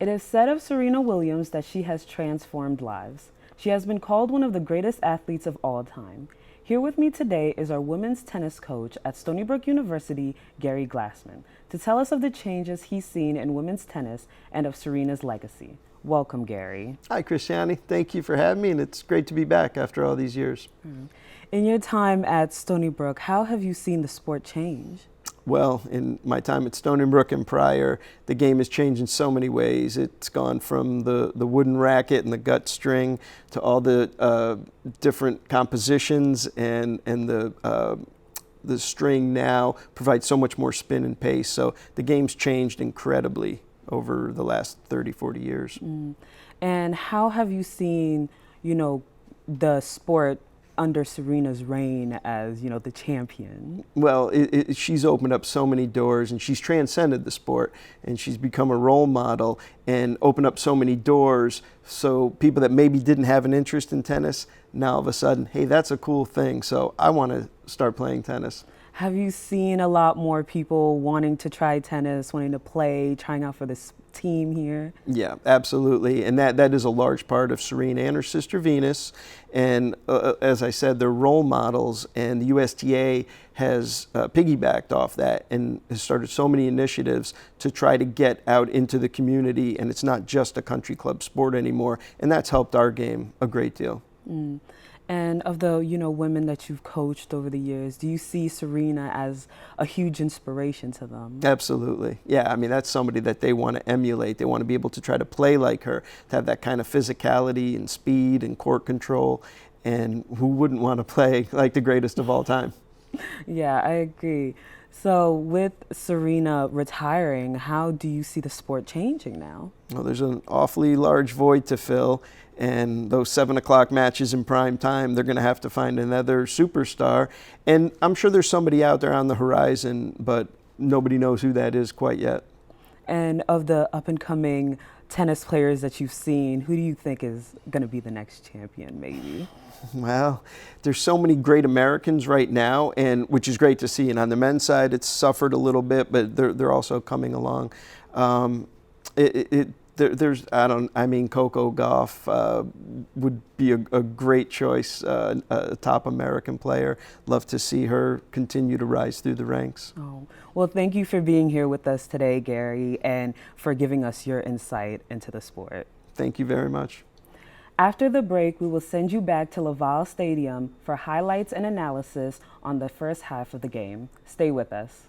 It is said of Serena Williams that she has transformed lives. She has been called one of the greatest athletes of all time. Here with me today is our women's tennis coach at Stony Brook University, Gary Glassman, to tell us of the changes he's seen in women's tennis and of Serena's legacy. Welcome, Gary. Hi, Christiane. Thank you for having me, and it's great to be back after all these years. In your time at Stony Brook, how have you seen the sport change? Well, in my time at Stony Brook and prior, the game has changed in so many ways. It's gone from the wooden racket and the gut string to all the different compositions, and the string now provides so much more spin and pace. So the game's changed incredibly over the last 30, 40 years. And how have you seen, the sport under Serena's reign as, the champion? Well, she's opened up so many doors, and she's transcended the sport, and she's become a role model and opened up so many doors. So people that maybe didn't have an interest in tennis, now all of a sudden, hey, that's a cool thing. So I want to start playing tennis. Have you seen a lot more people wanting to try tennis, wanting to play, trying out for this team here? Yeah, absolutely. And that is a large part of Serena and her sister Venus. And as I said, they're role models, and the USTA has piggybacked off that and has started so many initiatives to try to get out into the community. And it's not just a country club sport anymore. And that's helped our game a great deal. And of the, women that you've coached over the years, do you see Serena as a huge inspiration to them? Absolutely. Yeah, I mean, that's somebody that they want to emulate. They want to be able to try to play like her, to have that kind of physicality and speed and court control. And who wouldn't want to play like the greatest of all time? Yeah, I agree. So with Serena retiring, how do you see the sport changing now? Well, there's an awfully large void to fill, and those 7 o'clock matches in prime time, they're going to have to find another superstar. And I'm sure there's somebody out there on the horizon, but nobody knows who that is quite yet. And of the up-and-coming tennis players that you've seen, who do you think is going to be the next champion, maybe? Well, there's so many great Americans right now, and which is great to see. And on the men's side, it's suffered a little bit, but they're also coming along. Coco Gauff would be a great choice, a top American player. Love to see her continue to rise through the ranks. Oh, well, thank you for being here with us today, Gary, and for giving us your insight into the sport. Thank you very much. After the break, we will send you back to Laval Stadium for highlights and analysis on the first half of the game. Stay with us.